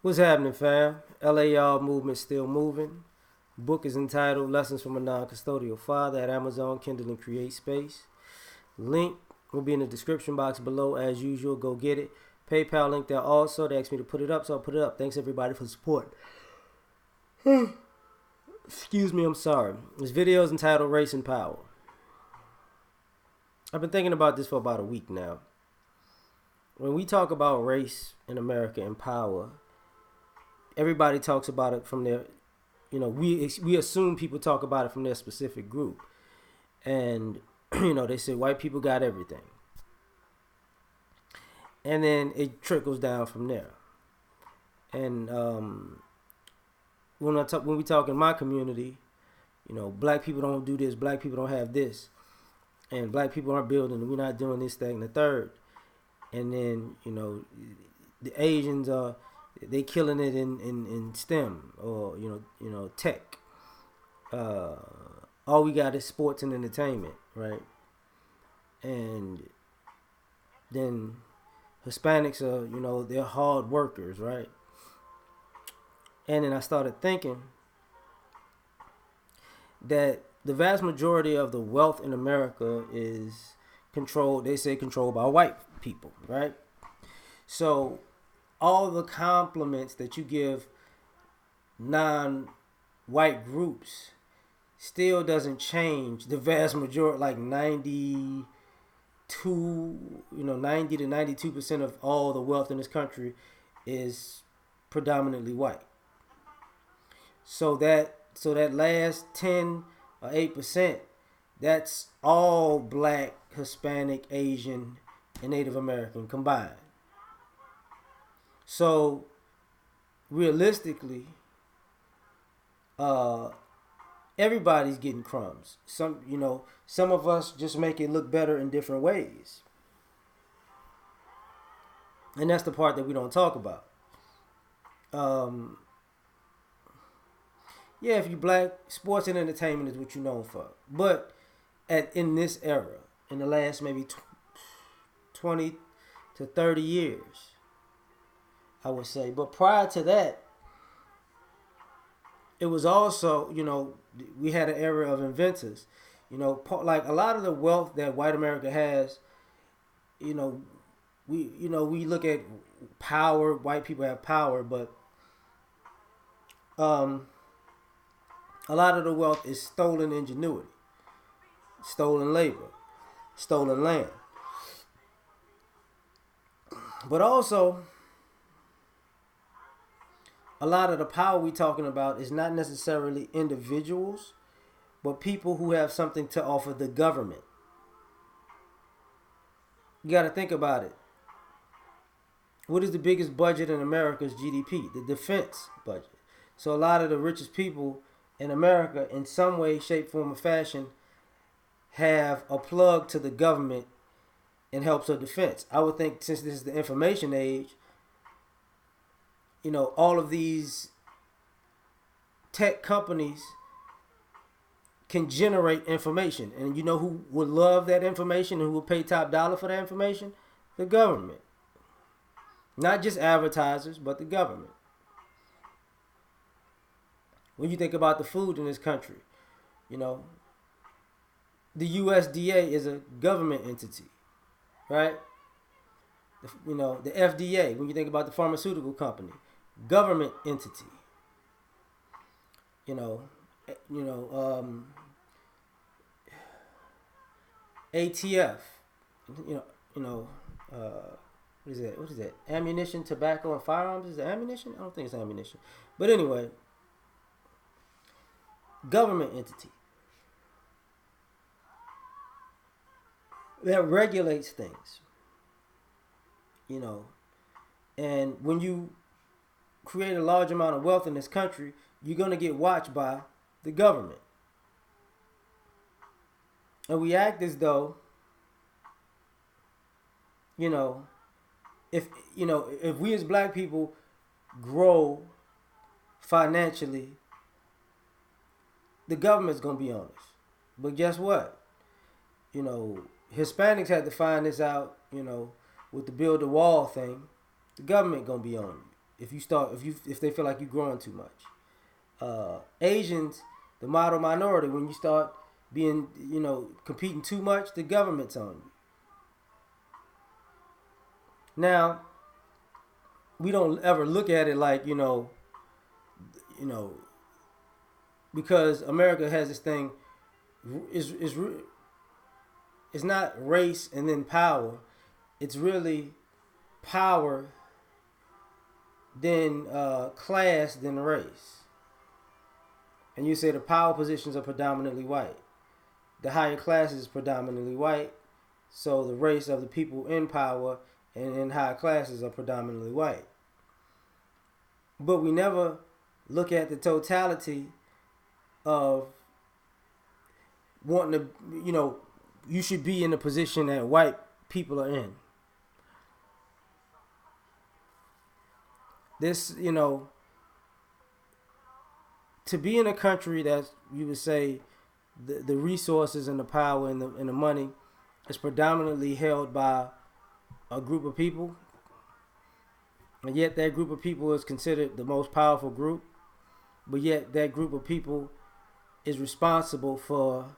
What's happening, fam? L.A.R movement still moving. Book is entitled Lessons from a Non-Custodial Father at Amazon, Kindle, and Create Space. Link will be in the description box below as usual. Go get it. PayPal link there also. They asked me to put it up, so I'll put it up. Thanks everybody for the support. Excuse me, I'm sorry. This video is entitled Race and Power. I've been thinking about this for about a week now. When we talk about race in America and power, everybody talks about it from their, we assume people talk about it from their specific group. And, they say white people got everything. And then it trickles down from there. And when we talk in my community, black people don't do this, black people don't have this, and black people aren't building, we're not doing this, thing, and the third. And then, the Asians are, they killing it in STEM or tech. All we got is sports and entertainment, right? And then Hispanics are, they're hard workers, right? And then I started thinking that the vast majority of the wealth in America is controlled, they say controlled by white people, right? So all the compliments that you give non-white groups still doesn't change the vast majority, like 90 to 92% of all the wealth in this country is predominantly white. So that last 10 or 8%, that's all black, Hispanic, Asian, and Native American combined. So realistically, everybody's getting crumbs. Some of us just make it look better in different ways. And that's the part that we don't talk about. Yeah, if you black, sports and entertainment is what you're known for. But in this era, in the last maybe 20 to 30 years, I would say. But prior to that, it was also, we had an era of inventors. Like a lot of the wealth that white America has, we look at power, white people have power, but a lot of the wealth is stolen ingenuity, stolen labor, stolen land. But also, a lot of the power we're talking about is not necessarily individuals, but people who have something to offer the government. You got to think about it. What is the biggest budget in America's GDP? The defense budget. So a lot of the richest people in America, in some way, shape, form, or fashion, have a plug to the government and helps with defense. I would think since this is the information age, all of these tech companies can generate information. And you know who would love that information and who will pay top dollar for that information? The government. Not just advertisers, but the government. When you think about the food in this country, the USDA is a government entity, right? The FDA, when you think about the pharmaceutical company, government entity. ATF, what is that? What is that? Ammunition, tobacco, and firearms? Is it ammunition? I don't think it's ammunition. But anyway, government entity that regulates things. And when you create a large amount of wealth in this country, you're going to get watched by the government. And we act as though, if we as black people grow financially, the government's going to be on us. But guess what? Hispanics had to find this out, with the build the wall thing. The government going to be on you. if they feel like you're growing too much. Asians, the model minority, when you start being, competing too much, the government's on you. Now, we don't ever look at it like, you know, because America has this thing, is it's not race and then power. It's really power, then class, then race. And you say the power positions are predominantly white. The higher class is predominantly white. So the race of the people in power and in higher classes are predominantly white. But we never look at the totality of wanting to, you should be in the position that white people are in. This, to be in a country that you would say the resources and the power and the money is predominantly held by a group of people, and yet that group of people is considered the most powerful group, but yet that group of people is responsible for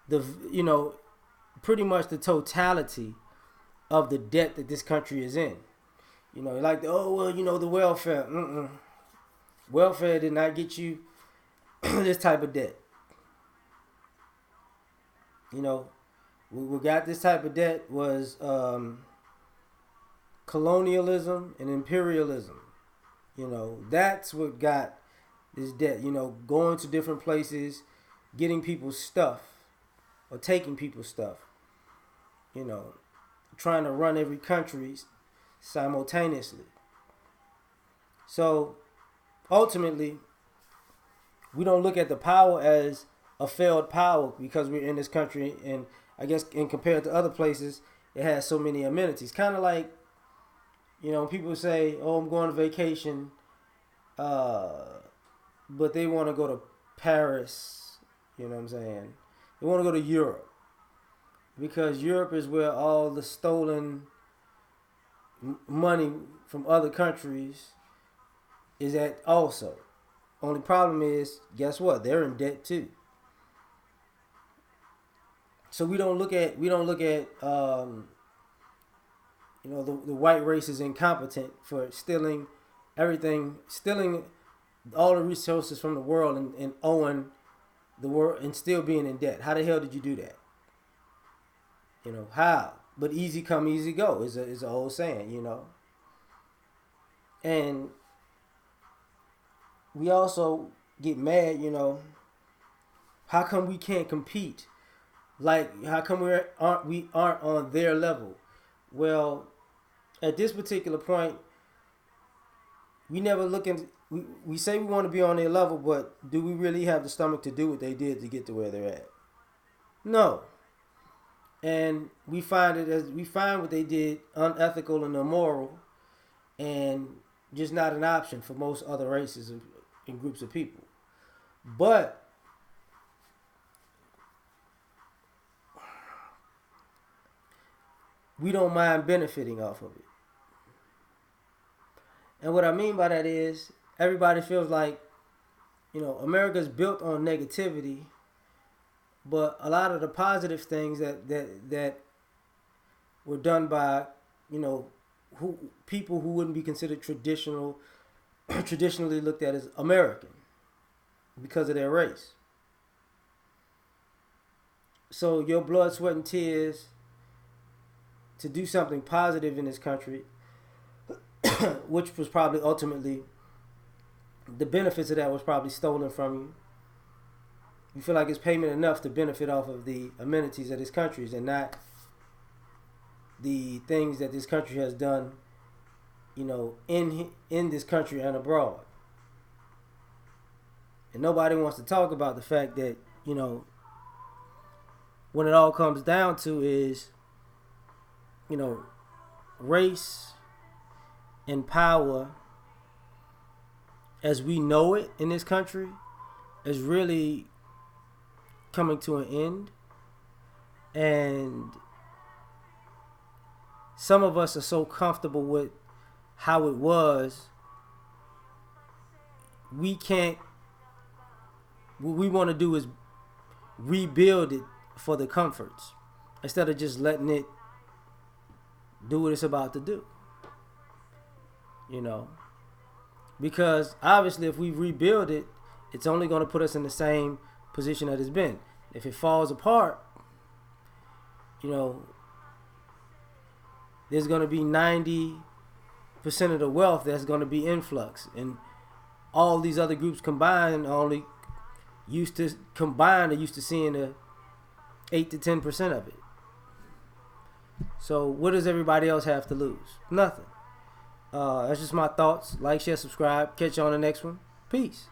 the, pretty much the totality of the debt that this country is in. Like, the welfare. Welfare did not get you this type of debt. What got this type of debt was colonialism and imperialism. That's what got this debt. Going to different places, getting people's stuff, or taking people's stuff. Trying to run every country simultaneously. So ultimately, we don't look at the power as a failed power because we're in this country, and I guess in compared to other places, it has so many amenities. Kind of like, people say, "Oh, I'm going on vacation," but they want to go to Paris. You know what I'm saying? They want to go to Europe because Europe is where all the stolen money from other countries is at also. Only problem is, guess what? They're in debt too. So we don't look at the white race is incompetent for stealing everything, stealing all the resources from the world and owing the world and still being in debt. How the hell did you do that? How? But easy come, easy go is an old saying, And we also get mad, how come we can't compete? Like, how come we aren't on their level? Well, at this particular point, we never look at, we say we want to be on their level, but do we really have the stomach to do what they did to get to where they're at? No. And we find what they did unethical and immoral, and just not an option for most other races and groups of people. But we don't mind benefiting off of it. And what I mean by that is everybody feels like, America's built on negativity, but a lot of the positive things that were done by, people who wouldn't be considered traditionally looked at as American because of their race. So your blood, sweat, and tears to do something positive in this country, which was probably ultimately, the benefits of that was probably stolen from you. You feel like it's payment enough to benefit off of the amenities of this country and not the things that this country has done, in this country and abroad. And nobody wants to talk about the fact that, when it all comes down to is, race and power as we know it in this country is really coming to an end. And some of us are so comfortable with how it was, we can't. What we want to do is rebuild it for the comforts instead of just letting it do what it's about to do. You know, because obviously, if we rebuild it, it's only going to put us in the same position that it's been. If it falls apart, you know, there's going to be 90% of the wealth that's going to be influx, and all these other groups combined are used to seeing the 8 to 10% of it. So what does everybody else have to lose? Nothing. That's just my thoughts. Like, share, subscribe. Catch you on the next one. Peace.